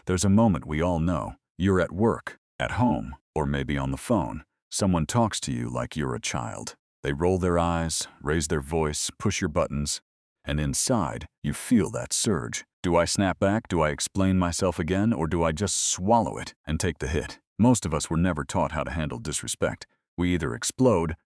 There's a moment we all know. You're at work, at home, or maybe on the phone. Someone talks to you like you're a child. They roll their eyes, raise their voice, push your buttons, and inside, you feel that surge. Do I snap back? Do I explain myself again? Or do I just swallow it and take the hit? Most of us were never taught how to handle disrespect. We either explode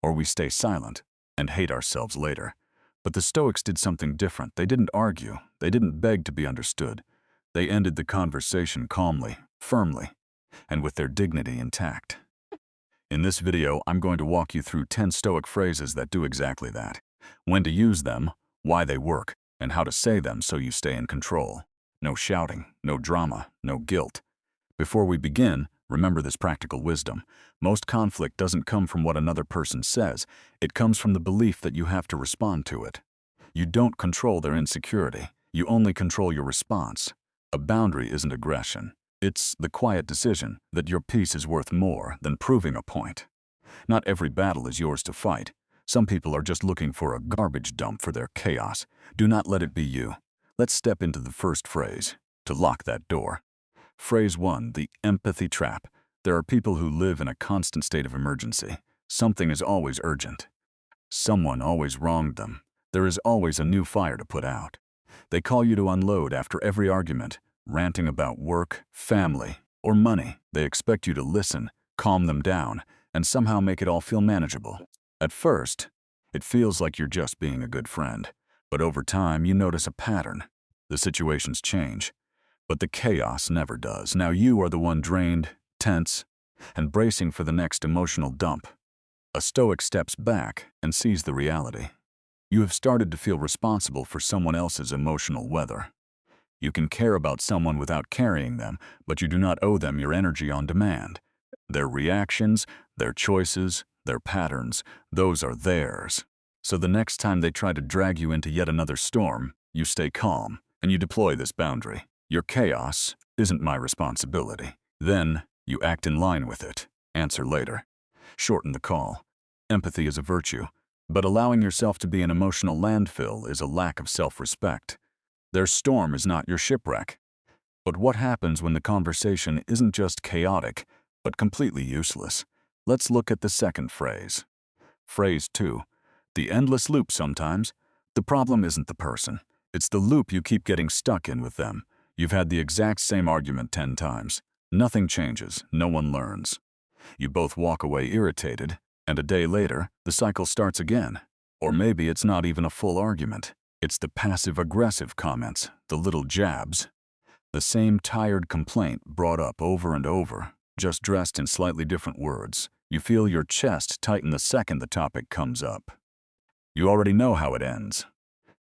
or we stay silent and hate ourselves later. But the Stoics did something different. They didn't argue. They didn't beg to be understood. They ended the conversation calmly, firmly, and with their dignity intact. In this video, I'm going to walk you through 10 Stoic phrases that do exactly that. When to use them, why they work, and how to say them so you stay in control. No shouting, no drama, no guilt. Before we begin, remember this practical wisdom. Most conflict doesn't come from what another person says. It comes from the belief that you have to respond to it. You don't control their insecurity. You only control your response. A boundary isn't aggression. It's the quiet decision that your peace is worth more than proving a point. Not every battle is yours to fight. Some people are just looking for a garbage dump for their chaos. Do not let it be you. Let's step into the first phrase, to lock that door. Phrase 1, the empathy trap. There are people who live in a constant state of emergency. Something is always urgent. Someone always wronged them. There is always a new fire to put out. They call you to unload after every argument, ranting about work, family, or money. They expect you to listen, calm them down, and somehow make it all feel manageable. At first, it feels like you're just being a good friend. But over time, you notice a pattern. The situations change. But the chaos never does. Now you are the one drained, tense, and bracing for the next emotional dump. A Stoic steps back and sees the reality. You have started to feel responsible for someone else's emotional weather. You can care about someone without carrying them, but you do not owe them your energy on demand. Their reactions, their choices, their patterns, those are theirs. So the next time they try to drag you into yet another storm, you stay calm and you deploy this boundary. Your chaos isn't my responsibility. Then you act in line with it. Answer later. Shorten the call. Empathy is a virtue, but allowing yourself to be an emotional landfill is a lack of self-respect. Their storm is not your shipwreck. But what happens when the conversation isn't just chaotic, but completely useless? Let's look at the second phrase. Phrase 2. The endless loop sometimes. The problem isn't the person. It's the loop you keep getting stuck in with them. You've had the exact same argument 10 times. Nothing changes. No one learns. You both walk away irritated, and a day later, the cycle starts again. Or maybe it's not even a full argument. It's the passive-aggressive comments, the little jabs. The same tired complaint brought up over and over, just dressed in slightly different words. You feel your chest tighten the second the topic comes up. You already know how it ends.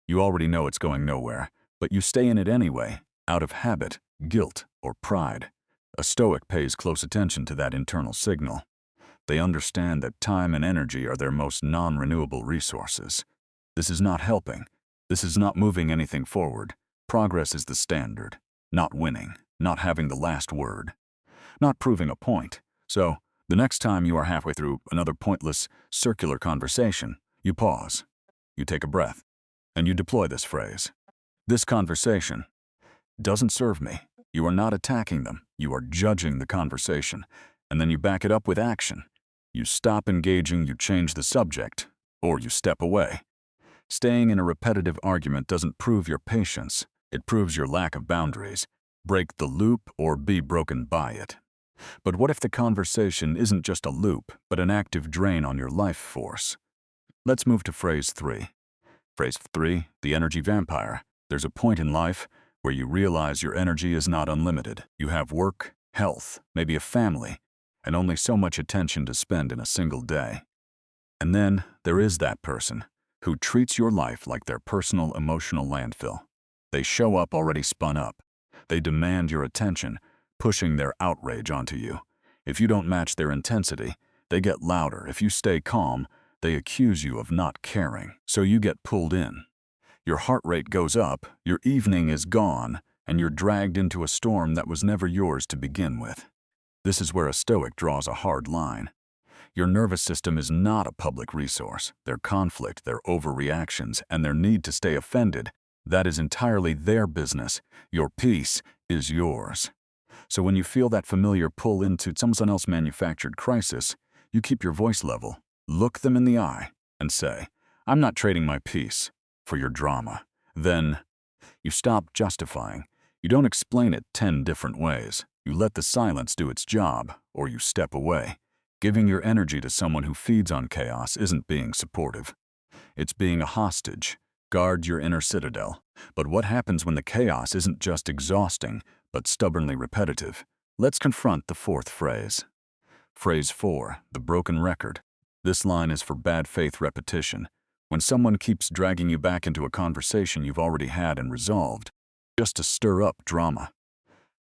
You already know it's going nowhere, but you stay in it anyway, out of habit, guilt, or pride. A Stoic pays close attention to that internal signal. They understand that time and energy are their most non-renewable resources. This is not helping. This is not moving anything forward. Progress is the standard. Not winning, not having the last word, not proving a point. So, the next time you are halfway through another pointless, circular conversation, you pause, you take a breath, and you deploy this phrase. This conversation doesn't serve me. You are not attacking them. You are judging the conversation. And then you back it up with action. You stop engaging, you change the subject, or you step away. Staying in a repetitive argument doesn't prove your patience. It proves your lack of boundaries. Break the loop or be broken by it. But what if the conversation isn't just a loop, but an active drain on your life force? Let's move to phrase 3. Phrase 3, the energy vampire. There's a point in life where you realize your energy is not unlimited. You have work, health, maybe a family, and only so much attention to spend in a single day. And then there is that person who treats your life like their personal emotional landfill. They show up already spun up. They demand your attention, pushing their outrage onto you. If you don't match their intensity, they get louder. If you stay calm, they accuse you of not caring. So you get pulled in. Your heart rate goes up, your evening is gone, and you're dragged into a storm that was never yours to begin with. This is where a Stoic draws a hard line. Your nervous system is not a public resource. Their conflict, their overreactions, and their need to stay offended, that is entirely their business. Your peace is yours. So when you feel that familiar pull into someone else's manufactured crisis, you keep your voice level, look them in the eye, and say, "I'm not trading my peace for your drama." Then you stop justifying. You don't explain it 10 different ways. You let the silence do its job, or you step away. Giving your energy to someone who feeds on chaos isn't being supportive. It's being a hostage. Guard your inner citadel. But what happens when the chaos isn't just exhausting, but stubbornly repetitive? Let's confront the fourth phrase. Phrase 4, the broken record. This line is for bad faith repetition. When someone keeps dragging you back into a conversation you've already had and resolved, just to stir up drama.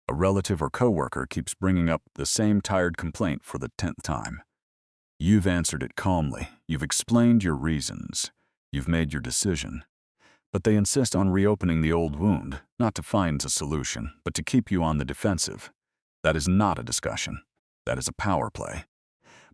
A relative or coworker keeps bringing up the same tired complaint for the 10th time. You've answered it calmly. You've explained your reasons. You've made your decision. But they insist on reopening the old wound, not to find a solution, but to keep you on the defensive. That is not a discussion. That is a power play.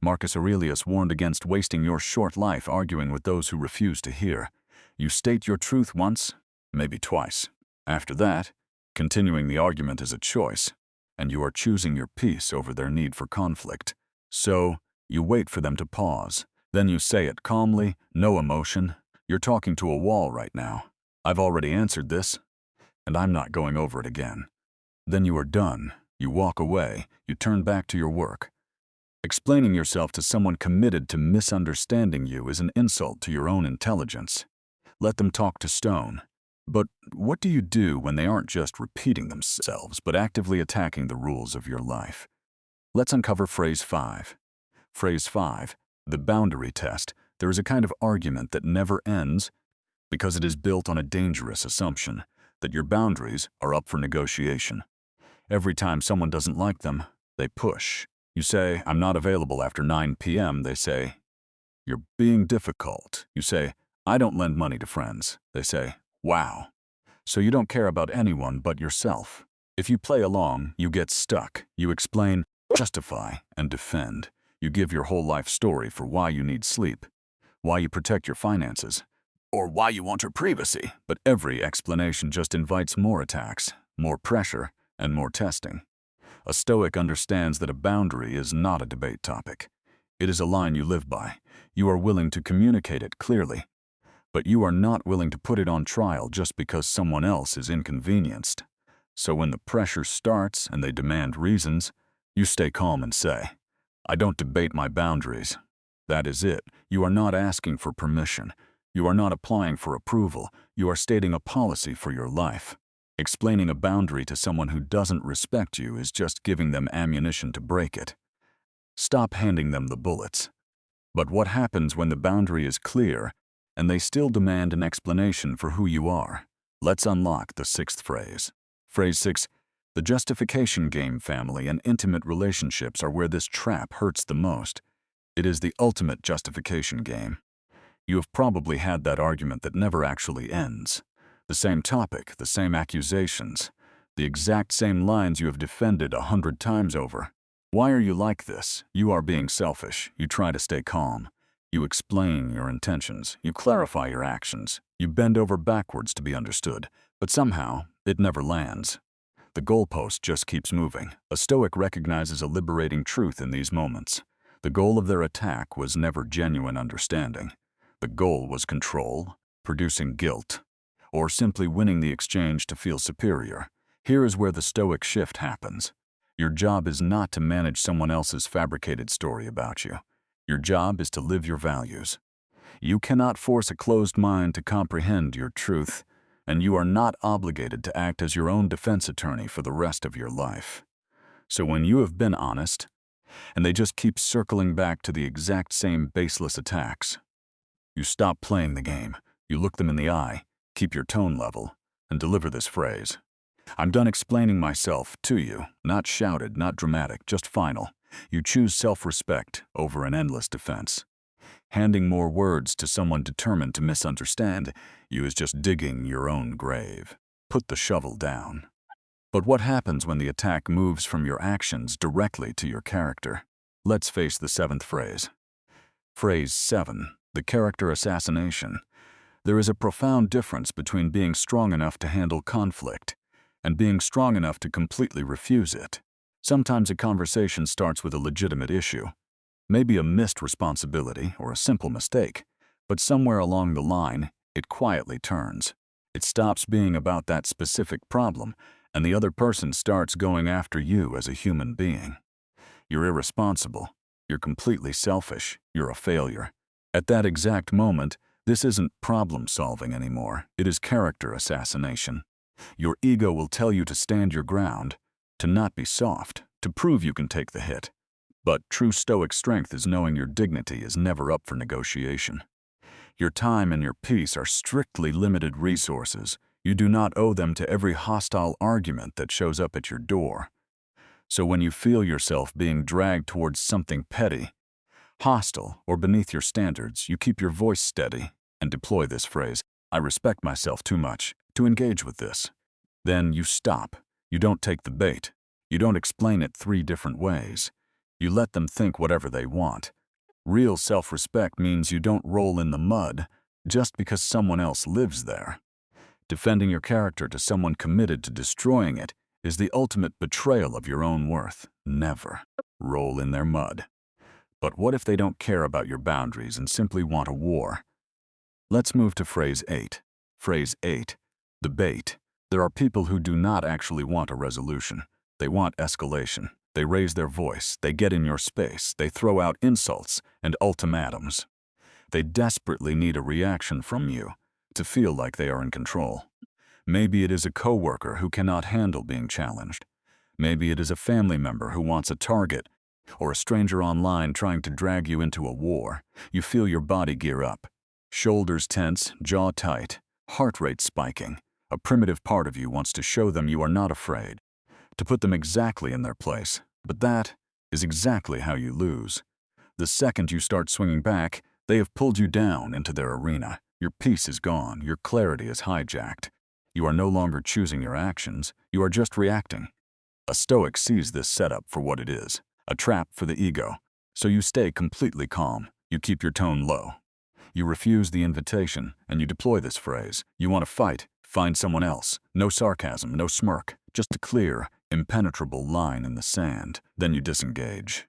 Marcus Aurelius warned against wasting your short life arguing with those who refuse to hear. You state your truth once, maybe twice. After that, continuing the argument is a choice, and you are choosing your peace over their need for conflict. So, you wait for them to pause. Then you say it calmly, no emotion. You're talking to a wall right now. I've already answered this, and I'm not going over it again. Then you are done. You walk away. You turn back to your work. Explaining yourself to someone committed to misunderstanding you is an insult to your own intelligence. Let them talk to stone. But what do you do when they aren't just repeating themselves, but actively attacking the rules of your life? Let's uncover phrase 5. Phrase 5, the boundary test. There is a kind of argument that never ends because it is built on a dangerous assumption that your boundaries are up for negotiation. Every time someone doesn't like them, they push. You say, "I'm not available after 9 p.m." They say, "You're being difficult." You say, "I don't lend money to friends." They say, "Wow." So you don't care about anyone but yourself. If you play along, you get stuck. You explain, justify, and defend. You give your whole life story for why you need sleep, why you protect your finances, or why you want your privacy. But every explanation just invites more attacks, more pressure, and more testing. A Stoic understands that a boundary is not a debate topic. It is a line you live by. You are willing to communicate it clearly, but you are not willing to put it on trial just because someone else is inconvenienced. So when the pressure starts and they demand reasons, you stay calm and say, "I don't debate my boundaries." That is it. You are not asking for permission. You are not applying for approval. You are stating a policy for your life. Explaining a boundary to someone who doesn't respect you is just giving them ammunition to break it. Stop handing them the bullets. But what happens when the boundary is clear and they still demand an explanation for who you are? Let's unlock the 6th phrase. Phrase 6, the justification game. Family and intimate relationships are where this trap hurts the most. It is the ultimate justification game. You have probably had that argument that never actually ends. The same topic, the same accusations, the exact same lines you have defended 100 times over. Why are you like this? You are being selfish. You try to stay calm. You explain your intentions. You clarify your actions. You bend over backwards to be understood, but somehow it never lands. The goalpost just keeps moving. A Stoic recognizes a liberating truth in these moments. The goal of their attack was never genuine understanding. The goal was control, producing guilt, or simply winning the exchange to feel superior. Here is where the Stoic shift happens. Your job is not to manage someone else's fabricated story about you. Your job is to live your values. You cannot force a closed mind to comprehend your truth, and you are not obligated to act as your own defense attorney for the rest of your life. So when you have been honest, and they just keep circling back to the exact same baseless attacks, you stop playing the game. You look them in the eye, keep your tone level, and deliver this phrase. I'm done explaining myself to you, not shouted, not dramatic, just final. You choose self-respect over an endless defense. Handing more words to someone determined to misunderstand you is just digging your own grave. Put the shovel down. But what happens when the attack moves from your actions directly to your character? Let's face the 7th phrase. Phrase 7, the character assassination. There is a profound difference between being strong enough to handle conflict and being strong enough to completely refuse it. Sometimes a conversation starts with a legitimate issue, maybe a missed responsibility or a simple mistake, but somewhere along the line, it quietly turns. It stops being about that specific problem, and the other person starts going after you as a human being. You're irresponsible. You're completely selfish. You're a failure. At that exact moment, this isn't problem-solving anymore. It is character assassination. Your ego will tell you to stand your ground, to not be soft, to prove you can take the hit. But true Stoic strength is knowing your dignity is never up for negotiation. Your time and your peace are strictly limited resources. You do not owe them to every hostile argument that shows up at your door. So when you feel yourself being dragged towards something petty, hostile, or beneath your standards, you keep your voice steady and deploy this phrase, "I respect myself too much to engage with this." Then you stop. You don't take the bait. You don't explain it 3 different ways. You let them think whatever they want. Real self-respect means you don't roll in the mud just because someone else lives there. Defending your character to someone committed to destroying it is the ultimate betrayal of your own worth. Never roll in their mud. But what if they don't care about your boundaries and simply want a war? Let's move to phrase 8. Phrase 8. The bait. There are people who do not actually want a resolution. They want escalation. They raise their voice. They get in your space. They throw out insults and ultimatums. They desperately need a reaction from you to feel like they are in control. Maybe it is a coworker who cannot handle being challenged. Maybe it is a family member who wants a target, or a stranger online trying to drag you into a war. You feel your body gear up. Shoulders tense, jaw tight, heart rate spiking. A primitive part of you wants to show them you are not afraid, to put them exactly in their place. But that is exactly how you lose. The second you start swinging back, they have pulled you down into their arena. Your peace is gone. Your clarity is hijacked. You are no longer choosing your actions. You are just reacting. A Stoic sees this setup for what it is, a trap for the ego. So you stay completely calm. You keep your tone low. You refuse the invitation, and you deploy this phrase. You want to fight? Find someone else. No sarcasm, no smirk. Just a clear, impenetrable line in the sand. Then you disengage.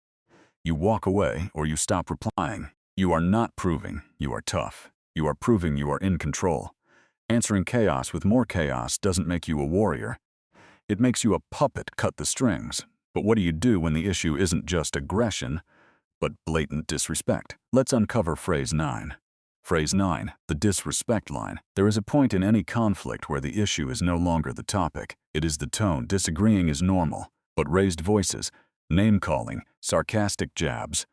You walk away or you stop replying. You are not proving you are tough. You are proving you are in control. Answering chaos with more chaos doesn't make you a warrior. It makes you a puppet cut the strings. But what do you do when the issue isn't just aggression, but blatant disrespect? Let's uncover phrase 9. Phrase 9, the disrespect line. There is a point in any conflict where the issue is no longer the topic. It is the tone. Disagreeing is normal, but raised voices, name-calling, sarcastic jabs,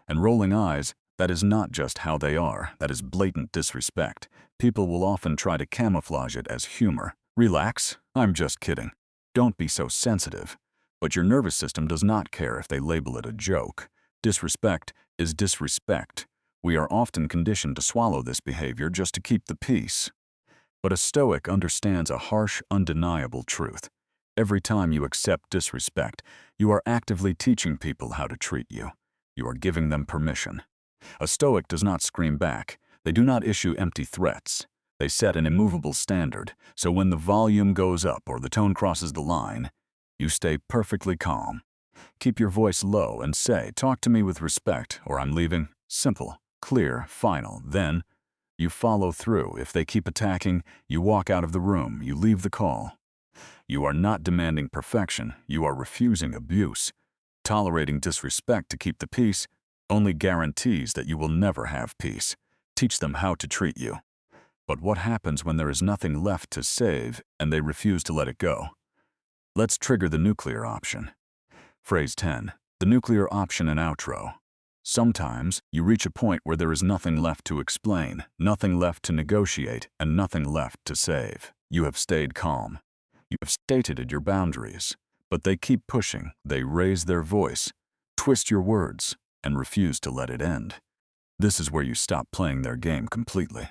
and rolling eyes, that is not just how they are. That is blatant disrespect. People will often try to camouflage it as humor. Relax, I'm just kidding. Don't be so sensitive. But your nervous system does not care if they label it a joke. Disrespect is disrespect. We are often conditioned to swallow this behavior just to keep the peace. But a Stoic understands a harsh, undeniable truth. Every time you accept disrespect, you are actively teaching people how to treat you. You are giving them permission. A Stoic does not scream back. They do not issue empty threats. They set an immovable standard, so when the volume goes up or the tone crosses the line, you stay perfectly calm. Keep your voice low and say, "Talk to me with respect, or I'm leaving." Simple, clear, final. Then, you follow through. If they keep attacking, you walk out of the room. You leave the call. You are not demanding perfection. You are refusing abuse. Tolerating disrespect to keep the peace only guarantees that you will never have peace. Teach them how to treat you. But what happens when there is nothing left to save and they refuse to let it go? Let's trigger the nuclear option. Phrase 10, the nuclear option and outro. Sometimes you reach a point where there is nothing left to explain, nothing left to negotiate, and nothing left to save. You have stayed calm. You have stated your boundaries, but they keep pushing. They raise their voice, twist your words, and refuse to let it end. This is where you stop playing their game completely.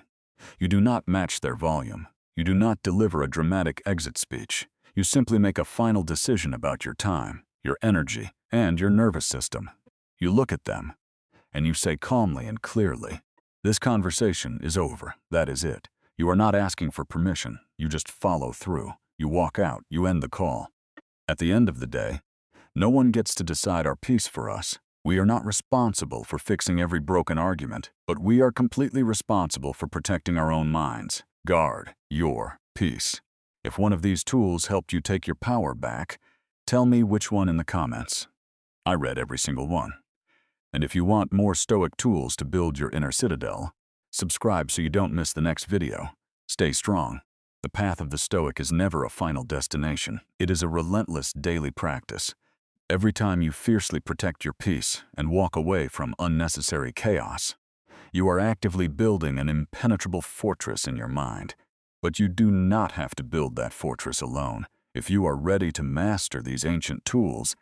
You do not match their volume. You do not deliver a dramatic exit speech. You simply make a final decision about your time, your energy, and your nervous system. You look at them, and you say calmly and clearly, "This conversation is over. That is it." You are not asking for permission. You just follow through. You walk out, you end the call. At the end of the day, no one gets to decide our peace for us. We are not responsible for fixing every broken argument, but we are completely responsible for protecting our own minds. Guard your peace. If one of these tools helped you take your power back, tell me which one in the comments. I read every single one. And if you want more Stoic tools to build your inner citadel, subscribe so you don't miss the next video. Stay strong. The path of the Stoic is never a final destination. It is a relentless daily practice. Every time you fiercely protect your peace and walk away from unnecessary chaos, you are actively building an impenetrable fortress in your mind. But you do not have to build that fortress alone. If you are ready to master these ancient tools,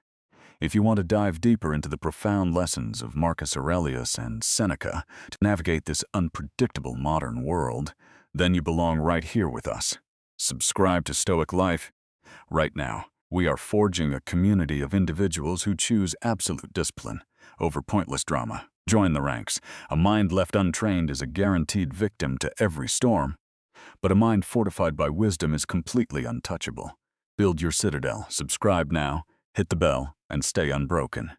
if you want to dive deeper into the profound lessons of Marcus Aurelius and Seneca to navigate this unpredictable modern world, then you belong right here with us. Subscribe to Stoic Life. Right now, we are forging a community of individuals who choose absolute discipline over pointless drama. Join the ranks. A mind left untrained is a guaranteed victim to every storm, but a mind fortified by wisdom is completely untouchable. Build your citadel. Subscribe now, hit the bell, and stay unbroken.